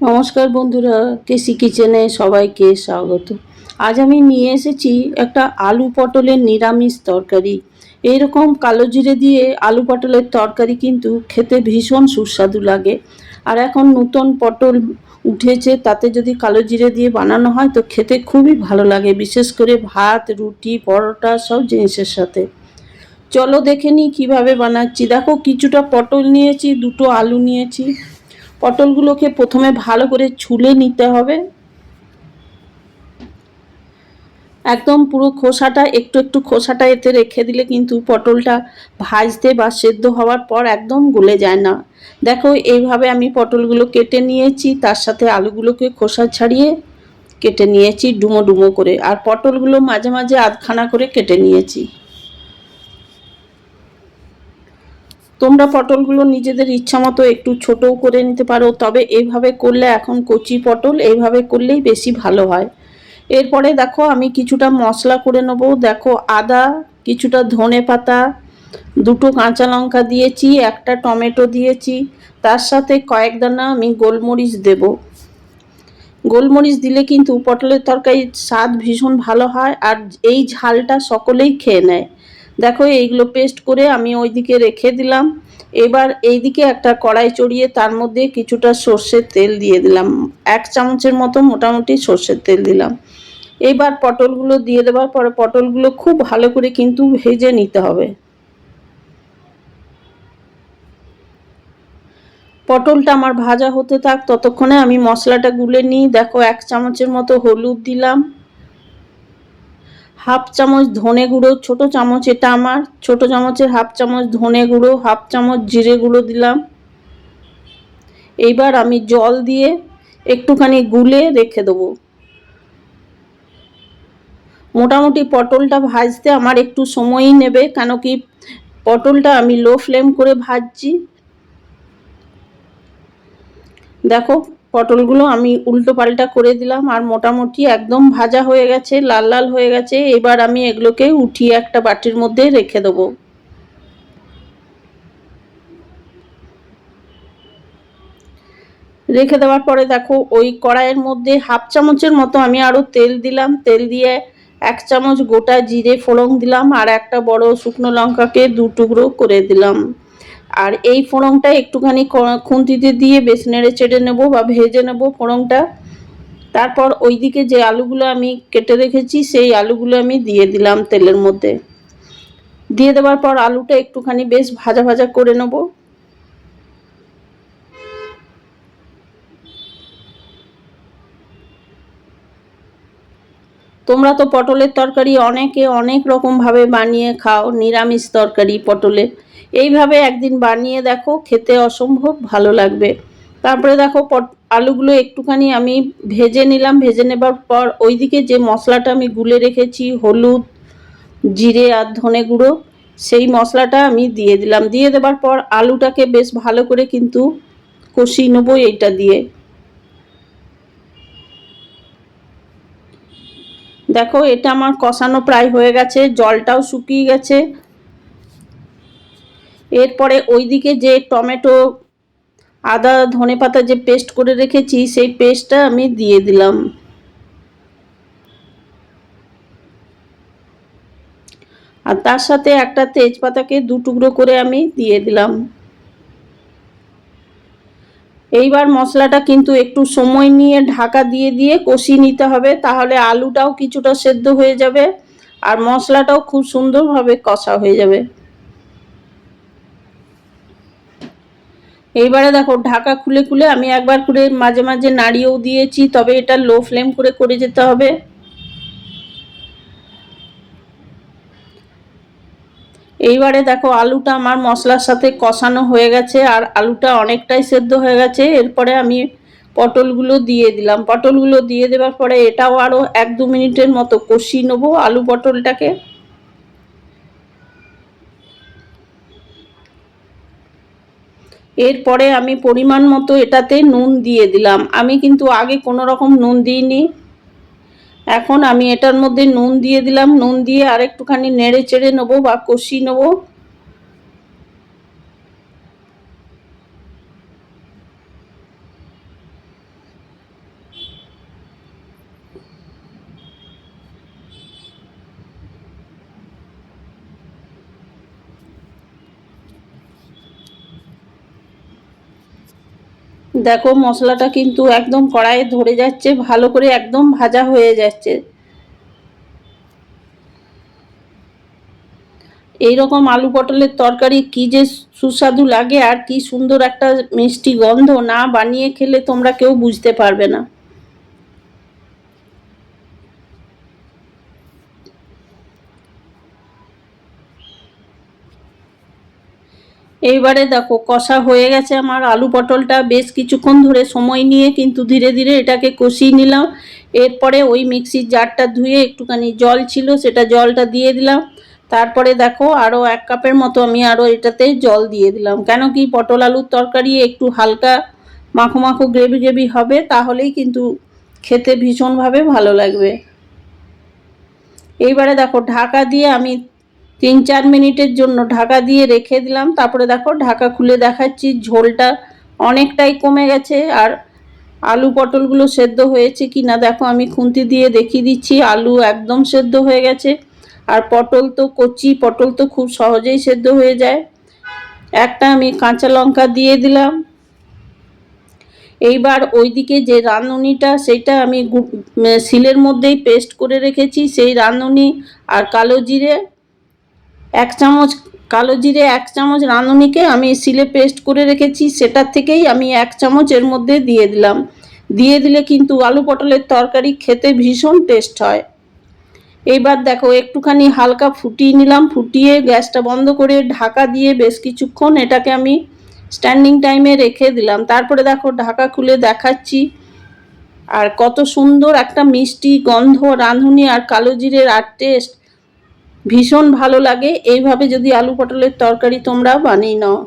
নমস্কার বন্ধুরা, কেসি কিচেনে সবাইকে স্বাগত। আজ আমি নিয়ে এসেছি একটা আলু পটলের নিরামিষ তরকারি। এইরকম কালো জিরে দিয়ে আলু পটলের তরকারি কিন্তু খেতে ভীষণ সুস্বাদু লাগে। আর এখন নতুন পটল উঠেছে, তাতে যদি কালো জিরে দিয়ে বানানো হয় তো খেতে খুবই ভালো লাগে, বিশেষ করে ভাত, রুটি, পরোটা সব জিনিসের সাথে। চলো দেখে নিই কীভাবে বানাচ্ছি। দেখো, কিছুটা পটল নিয়েছি, দুটো আলু নিয়েছি। পটলগুলোকে প্রথমে ভালো করে ছুলে নিতে হবে। একদম পুরো খোসাটা একটু একটু খোসাটা এতে রেখে দিলে কিন্তু পটলটা ভাজতে বা সেদ্ধ হওয়ার পর একদম গলে যায় না। দেখো, এইভাবে আমি পটলগুলো কেটে নিয়েছি, তার সাথে আলুগুলোকে খোসা ছাড়িয়ে কেটে নিয়েছি ডুমো ডুমো করে, আর পটলগুলো মাঝে মাঝে আধখানা করে কেটে নিয়েছি। তোমরা পটলগুলো নিজেদের ইচ্ছা মতো একটু ছোটও করে নিতে পারো, তবে এইভাবে করলে, এখন কচি পটল এইভাবে করলেই বেশি ভালো হয়। এরপরে দেখো, আমি কিছুটা মশলা করে নেবো। দেখো, আদা, কিছুটা ধনে পাতা, দুটো কাঁচা লঙ্কা দিয়েছি, একটা টমেটো দিয়েছি, তার সাথে কয়েক দানা আমি গোলমরিচ দেব। গোলমরিচ দিলে কিন্তু পটলের তরকারির স্বাদ ভীষণ ভালো হয়, আর এই ঝালটা সকলেই খেয়ে নেয়। দেখো, এইগুলো পেস্ট করে আমি ওইদিকে রেখে দিলাম। এবার এইদিকে একটা কড়াই চড়িয়ে তার মধ্যে কিছুটা সর্ষের তেল দিয়ে দিলাম। 1 চামচের মতো মোটামুটি সর্ষের তেল দিলাম। এবার পটলগুলো দিয়ে দেওয়ার পরে পটলগুলো খুব ভালো করে কিন্তু ভেজে নিতে হবে। পটলটা আমার ভাজা হতে থাক, ততক্ষণে আমি মশলাটা গুলে নিই। দেখো, 1 চামচের মতো হলুদ দিলাম, হাফ চামচ ধনে গুঁড়ো, ছোট চামচ এটা আমার, ছোট চামচের হাফ চামচ ধনে গুঁড়ো, হাফ চামচ জিরে গুঁড়ো দিলাম। এইবার আমি জল দিয়ে একটুখানি গুলে রেখে দেবো। মোটামুটি পটলটা ভাজতে আমার একটু সময়ই নেবে, কেন কি পটলটা আমি লো ফ্লেম করে ভাজছি। দেখো, পটলগুলো আমি উল্টো পাল্টা করে দিলাম, আর মোটামুটি একদম ভাজা হয়ে গেছে, লাল লাল হয়ে গেছে। এবার আমি এগুলোকে উঠিয়ে একটা বাটির মধ্যে রেখে দেবো। রেখে দেওয়ার পরে দেখো, ওই কড়াইয়ের মধ্যে হাফ চামচের মতো আমি আরও তেল দিলাম। তেল দিয়ে 1 চামচ গোটা জিরে ফোড়ন দিলাম, আর একটা বড় শুকনো লঙ্কাকে 2 টুকরো করে দিলাম। আর এই ফোড়নটা একটুখানি খুন্তিতে দিয়ে বেশ নেড়ে চেড়ে নেবো বা ভেজে নেবো ফোড়নটা। তারপর ওইদিকে যে আলুগুলো আমি কেটে রেখেছি সেই আলুগুলো আমি দিয়ে দিলাম তেলের মধ্যে। দিয়ে দেওয়ার পর আলুটা একটুখানি বেশ ভাজা ভাজা করে নেবো। তোমরা তো পটলের তরকারি অনেকে অনেক রকমভাবে বানিয়ে খাও, নিরামিষ তরকারি পটলের। এইভাবে একদিন বানিয়ে দেখো, খেতে অসম্ভব ভালো লাগবে। তারপরে দেখো, আলুগুলো একটুখানি আমি ভেজে নিলাম। ভেজে নেবার পর ওইদিকে যে মশলাটা আমি গুলে রেখেছি, হলুদ, জিরে আর ধনে গুঁড়ো, সেই মশলাটা আমি দিয়ে দিলাম। দিয়ে দেবার পর আলুটাকে বেশ ভালো করে কিন্তু কষিয়ে নেবো এইটা দিয়ে। দেখো, এটা আমার কষানো প্রায় হয়ে গেছে, জলটাও শুকিয়ে গেছে। এরপরে ওইদিকে যে টমেটো, আদা, ধনেপাতা যে পেস্ট করে রেখেছি সেই পেস্টটা আমি দিয়ে দিলাম। আর তার সাথে একটা তেজপাতাকে 2 টুকরো করে আমি দিয়ে দিলাম। এইবার মশলাটা কিন্তু একটু সময় নিয়ে ঢাকা দিয়ে দিয়ে কষিয়ে নিতে হবে, তাহলে আলুটাও কিছুটা সেদ্ধ হয়ে যাবে আর মশলাটাও খুব সুন্দরভাবে কষা হয়ে যাবে। এইবারে দেখো, ঢাকা খুলে খুলে আমি একবার করে মাঝে মাঝে নাড়িয়েও দিয়েছি, তবে এটা লো ফ্লেম করে করে যেতে হবে। এইবারে দেখো, আলুটা আমার মশলার সাথে কষানো হয়ে গেছে আর আলুটা অনেকটাই সেদ্ধ হয়ে গেছে। এরপরে আমি পটলগুলো দিয়ে দিলাম। পটলগুলো দিয়ে দেওয়ার পরে এটাও আরও 1-2 মিনিটের মতো কষিয়ে নেবো আলু পটলটাকে। এরপরে আমি পরিমাণ মতো এটাতে নুন দিয়ে দিলাম। আমি কিন্তু আগে কোনো রকম নুন দিইনি। এখন আমি এটার মধ্যে নুন দিয়ে দিলাম। নুন দিয়ে আর একটুখানি নেড়ে চেড়ে নেবো বা কষিয়ে নেবো। দেখো মশলাটা কিন্তু একদম কড়াইয়ে ধরে যাচ্ছে, ভালো করে একদম ভাজা হয়ে যাচ্ছে। এইরকম আলু পটলের তরকারি কি যে সুস্বাদু লাগে, আর কি সুন্দর একটা মিষ্টি গন্ধ, না বানিয়ে খেলে তোমরা কেউ বুঝতে পারবে না। এইবারে দেখো কষা হয়ে গেছে আমার আলু পটলটা, বেশ কিছুক্ষণ ধরে সময় নিয়ে কিন্তু ধীরে ধীরে এটাকে কষিয়ে নিলাম। এরপরে ওই মিক্সির জারটা ধুয়ে একটুখানি জল ছিল, সেটা জলটা দিয়ে দিলাম। তারপরে দেখো আরও 1 কাপের মতো আমি আরও এটাতে জল দিয়ে দিলাম, কেন কি পটল আলুর তরকারি একটু হালকা মাখো মাখো গ্রেভি গ্রেভি হবে, তাহলেই কিন্তু খেতে ভীষণভাবে ভালো লাগবে। এইবারে দেখো ঢাকা দিয়ে আমি 3-4 মিনিটের জন্য ঢাকা দিয়ে রেখে দিলাম। তারপরে দেখো ঢাকা খুলে দেখাচ্ছি, ঝোলটা অনেকটাই কমে গেছে। আর আলু পটলগুলো সেদ্ধ হয়েছে কি না দেখো, আমি খুন্তি দিয়ে দেখিয়ে দিচ্ছি, আলু একদম সেদ্ধ হয়ে গেছে। আর পটল তো কচি পটল, তো খুব সহজেই সেদ্ধ হয়ে যায়। একটা আমি কাঁচা লঙ্কা দিয়ে দিলাম। এইবার ওইদিকে যে রাঁধুনিটা, সেটা আমি শিলের মধ্যেই পেস্ট করে রেখেছি, সেই রাঁধুনি আর কালো জিরে 1 চামচ, কালো জিরে 1 চামচ রাঁধুনিকে আমি শিলে পেস্ট করে রেখেছি, সেটার থেকেই আমি 1 চামচ এর মধ্যে দিয়ে দিলাম। দিয়ে দিলে কিন্তু আলু পটলের তরকারি খেতে ভীষণ টেস্ট হয়। এইবার দেখো একটুখানি হালকা ফুটিয়ে নিলাম, ফুটিয়ে গ্যাসটা বন্ধ করে ঢাকা দিয়ে বেশ কিছুক্ষণ এটাকে আমি স্ট্যান্ডিং টাইমে রেখে দিলাম। তারপরে দেখো ঢাকা খুলে দেখাচ্ছি, আর কত সুন্দর একটা মিষ্টি গন্ধ, রাঁধুনি আর কালো জিরের আর টেস্ট ভীষণ ভালো লাগে। এইভাবে যদি আলু পটলের তরকারি তোমরা বানিয়ে নাও।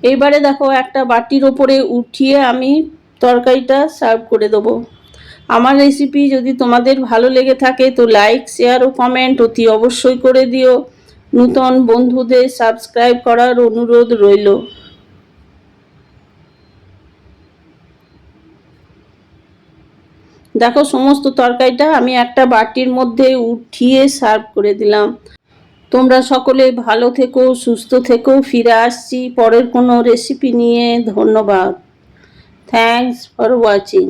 এইবারে দেখো একটা বাটির ওপরে উঠিয়ে আমি তরকারিটা সার্ভ করে দেবো। আমার রেসিপি যদি তোমাদের ভালো লেগে থাকে তো লাইক, শেয়ার ও কমেন্ট অতি অবশ্যই করে দিও। নূতন বন্ধুদের সাবস্ক্রাইব করার অনুরোধ রইল। দেখো সমস্ত তরকারিটা আমি একটা বাটির মধ্যে উঠিয়ে সার্ভ করে দিলাম। তোমরা সকলে ভালো থেকো, সুস্থ থেকো। ফিরে আসছি পরের কোনো রেসিপি নিয়ে। ধন্যবাদ। Thanks for watching.